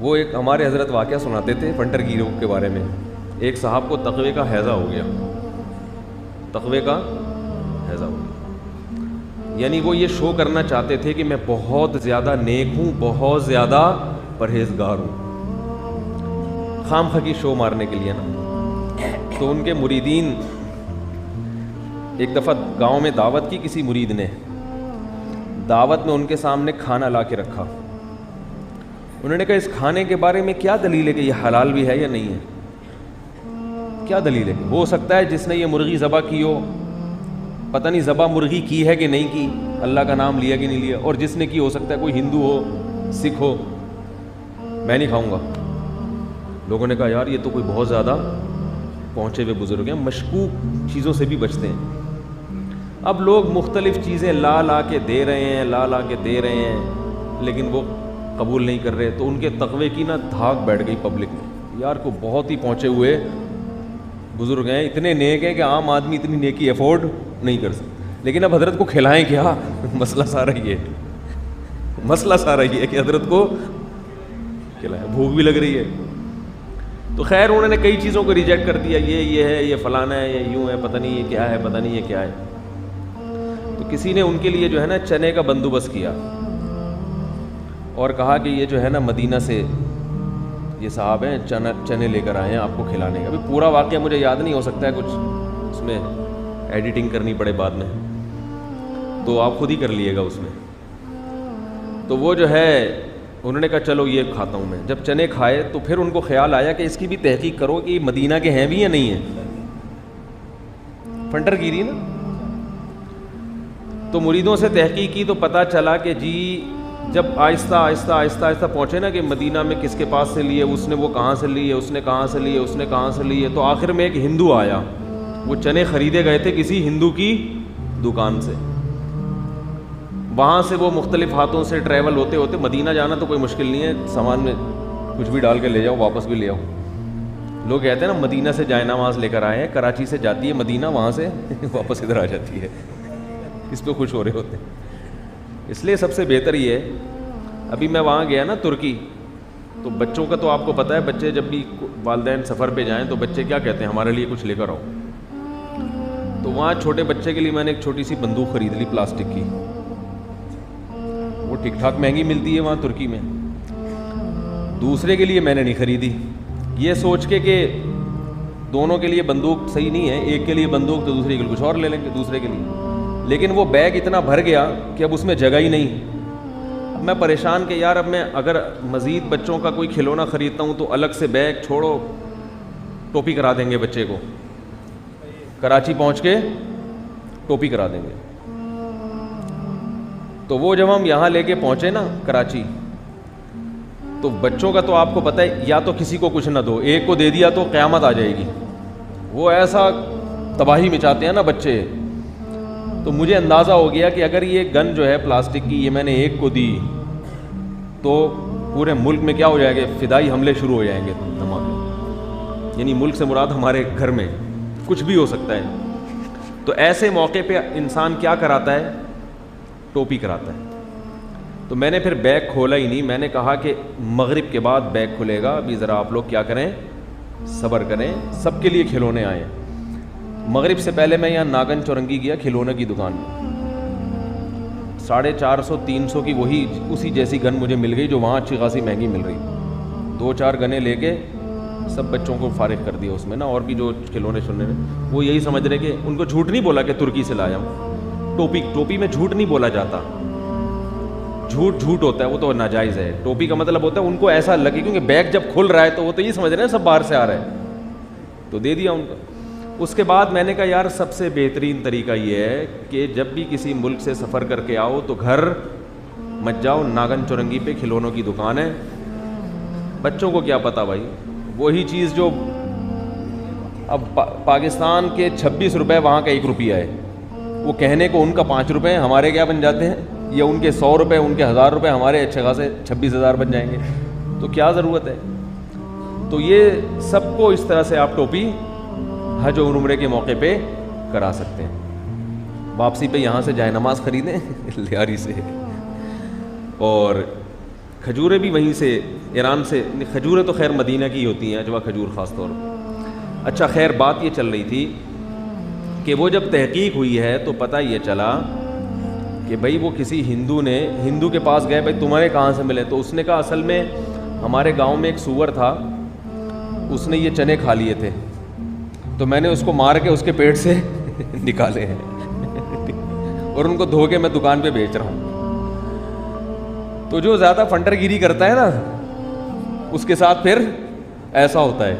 وہ ایک ہمارے حضرت واقعہ سناتے تھے پنٹر گیروں کے بارے میں. ایک صاحب کو تقوی کا ہیضہ ہو گیا, تقوی کا ہیضہ ہو گیا, یعنی وہ یہ شو کرنا چاہتے تھے کہ میں بہت زیادہ نیک ہوں, بہت زیادہ پرہیزگار ہوں, خام خواہ کی شو مارنے کے لیے نا. تو ان کے مریدین, ایک دفعہ گاؤں میں دعوت کی کسی مرید نے, دعوت میں ان کے سامنے کھانا لا کے رکھا. انہوں نے کہا اس کھانے کے بارے میں کیا دلیل ہے کہ یہ حلال بھی ہے یا نہیں ہے, کیا دلیل ہے؟ ہو سکتا ہے جس نے یہ مرغی ذبح کی ہو, پتہ نہیں ذبح مرغی کی ہے کہ نہیں کی, اللہ کا نام لیا کہ نہیں لیا, اور جس نے کی ہو سکتا ہے کوئی ہندو ہو, سکھ ہو. میں نہیں کھاؤں گا. لوگوں نے کہا یار یہ تو کوئی بہت زیادہ پہنچے ہوئے بزرگ ہیں, مشکوک چیزوں سے بھی بچتے ہیں. اب لوگ مختلف چیزیں لا کے دے رہے ہیں, لا کے دے رہے ہیں, لیکن وہ قبول نہیں کر رہے. تو ان کے تقوی کی نا دھاک بیٹھ گئی پبلک میں, یار کو بہت ہی پہنچے ہوئے بزرگ ہیں, اتنے نیک ہیں کہ عام آدمی اتنی نیکی افورڈ نہیں کر سکتے. لیکن اب حضرت کو کھلائیں کیا؟ مسئلہ سارا یہ ہے, مسئلہ سارا یہ ہے کہ حضرت کو کھلائیں, بھوک بھی لگ رہی ہے. تو خیر انہوں نے کئی چیزوں کو ریجیکٹ کر دیا, یہ ہے, یہ فلانا ہے, یہ یوں ہے, پتہ نہیں یہ کیا ہے, پتہ نہیں یہ کیا ہے. تو کسی نے ان کے لیے جو ہے نا چنے کا بندوبست کیا اور کہا کہ یہ جو ہے نا مدینہ سے یہ صاحب ہیں, چنے لے کر آئے ہیں آپ کو کھلانے کا. ابھی پورا واقعہ مجھے یاد نہیں, ہو سکتا ہے کچھ اس میں ایڈیٹنگ کرنی پڑے بعد میں, تو آپ خود ہی کر لیے گا اس میں. تو وہ جو ہے انہوں نے کہا چلو یہ کھاتا ہوں میں. جب چنے کھائے تو پھر ان کو خیال آیا کہ اس کی بھی تحقیق کرو کہ یہ مدینہ کے ہیں بھی یا نہیں ہیں, پھنٹر گیری نا. تو مریدوں سے تحقیق کی تو پتہ چلا کہ جی جب آہستہ آہستہ پہنچے نا کہ مدینہ میں کس کے پاس سے لیے, اس نے وہ کہاں سے لیے, اس نے کہاں سے لیے, اس نے کہاں سے لیے, تو آخر میں ایک ہندو آیا. وہ چنے خریدے گئے تھے کسی ہندو کی دکان سے. وہاں سے وہ مختلف ہاتھوں سے ٹریول ہوتے ہوتے مدینہ جانا تو کوئی مشکل نہیں ہے, سامان میں کچھ بھی ڈال کے لے جاؤ, واپس بھی لے آؤ. لوگ کہتے ہیں نا مدینہ سے جائے نماز لے کر آئے ہیں, کراچی سے جاتی ہے مدینہ, وہاں سے واپس ادھر آ جاتی ہے. اس پہ خوش ہو رہے ہوتے ہیں. اس لیے سب سے بہتر یہ ہے, ابھی میں وہاں گیا نا ترکی, تو بچوں کا تو آپ کو پتہ ہے, بچے جب بھی والدین سفر پہ جائیں تو بچے کیا کہتے ہیں, ہمارے لیے کچھ لے کر آؤ. تو وہاں چھوٹے بچے کے لیے میں نے ایک چھوٹی سی بندوق خرید لی پلاسٹک کی. وہ ٹھیک ٹھاک مہنگی ملتی ہے وہاں ترکی میں. دوسرے کے لیے میں نے نہیں خریدی, یہ سوچ کے کہ دونوں کے لیے بندوق صحیح نہیں ہے, ایک کے لیے بندوق تو دوسرے کے لیے کچھ اور لے لیں گے دوسرے کے لیے. لیکن وہ بیگ اتنا بھر گیا کہ اب اس میں جگہ ہی نہیں. اب میں پریشان کہ یار اب میں اگر مزید بچوں کا کوئی کھلونا خریدتا ہوں تو الگ سے بیگ چھوڑو, ٹوپی کرا دیں گے بچے کو, کراچی پہنچ کے ٹوپی کرا دیں گے. تو وہ جب ہم یہاں لے کے پہنچے نا کراچی, تو بچوں کا تو آپ کو پتہ ہے, یا تو کسی کو کچھ نہ دو, ایک کو دے دیا تو قیامت آ جائے گی. وہ ایسا تباہی مچاتے ہیں نا بچے. تو مجھے اندازہ ہو گیا کہ اگر یہ گن جو ہے پلاسٹک کی, یہ میں نے ایک کو دی تو پورے ملک میں کیا ہو جائے گا, فدائی حملے شروع ہو جائیں گے, دھماکے. یعنی ملک سے مراد ہمارے گھر میں کچھ بھی ہو سکتا ہے. تو ایسے موقع پہ انسان کیا کراتا ہے, ٹوپی کراتا ہے. تو میں نے پھر بیگ کھولا ہی نہیں, میں نے کہا کہ مغرب کے بعد بیگ کھلے گا, ابھی ذرا آپ لوگ کیا کریں, صبر کریں, سب کے لیے کھلونے آئے. مغرب سے پہلے میں یہاں ناگن چورنگی گیا کھلونے کی دکان میں, 450-300 کی وہی اسی جیسی گن مجھے مل گئی جو وہاں اچھی خاصی مہنگی مل رہی. 2-4 گنیں لے کے سب بچوں کو فارغ کر دیا اس میں نا. اور بھی جو کھلونے سننے میں وہ یہی سمجھ رہے کہ ان کو جھوٹ نہیں بولا کہ ترکی سے لایا ہوں. ٹوپی میں جھوٹ نہیں بولا جاتا, جھوٹ ہوتا ہے, وہ تو ناجائز ہے. ٹوپی کا مطلب ہوتا ہے ان کو ایسا لگے, کیونکہ بیگ جب کھل رہا ہے تو وہ تو یہ سمجھ رہے ہیں سب باہر سے آ رہا ہے, تو دے دیا ان کو. اس کے بعد میں نے کہا یار سب سے بہترین طریقہ یہ ہے کہ جب بھی کسی ملک سے سفر کر کے آؤ تو گھر مت جاؤ, ناگن چورنگی پہ کھلونوں کی دکان ہے. بچوں کو کیا پتہ بھائی, وہی چیز جو اب پاکستان کے 26 روپے وہاں کا 1 روپیہ ہے, وہ کہنے کو ان کا 5 روپے ہمارے کیا بن جاتے ہیں, یا ان کے 100 روپے, ان کے 1000 روپے ہمارے اچھے خاصے 26,000 بن جائیں گے. تو کیا ضرورت ہے. تو یہ سب کو اس طرح سے آپ ٹوپی حج و عمرے کے موقع پہ کرا سکتے ہیں. واپسی پہ یہاں سے جائے نماز خریدیں لیاری سے, اور کھجوریں بھی وہیں سے ایران سے. کھجوریں تو خیر مدینہ کی ہوتی ہیں, اجوا کھجور خاص طور پہ. اچھا خیر بات یہ چل رہی تھی کہ وہ جب تحقیق ہوئی ہے تو پتہ یہ چلا کہ بھائی وہ کسی ہندو کے پاس گئے, بھائی تمہارے کہاں سے ملے؟ تو اس نے کہا اصل میں ہمارے گاؤں میں ایک سور تھا, اس نے یہ چنے کھا لیے تھے, تو میں نے اس کو مار کے اس کے پیٹ سے نکالے ہیں اور ان کو دھو کے میں دکان پہ بیچ رہا ہوں. تو جو زیادہ فنٹر گیری کرتا ہے نا, اس کے ساتھ پھر ایسا ہوتا ہے.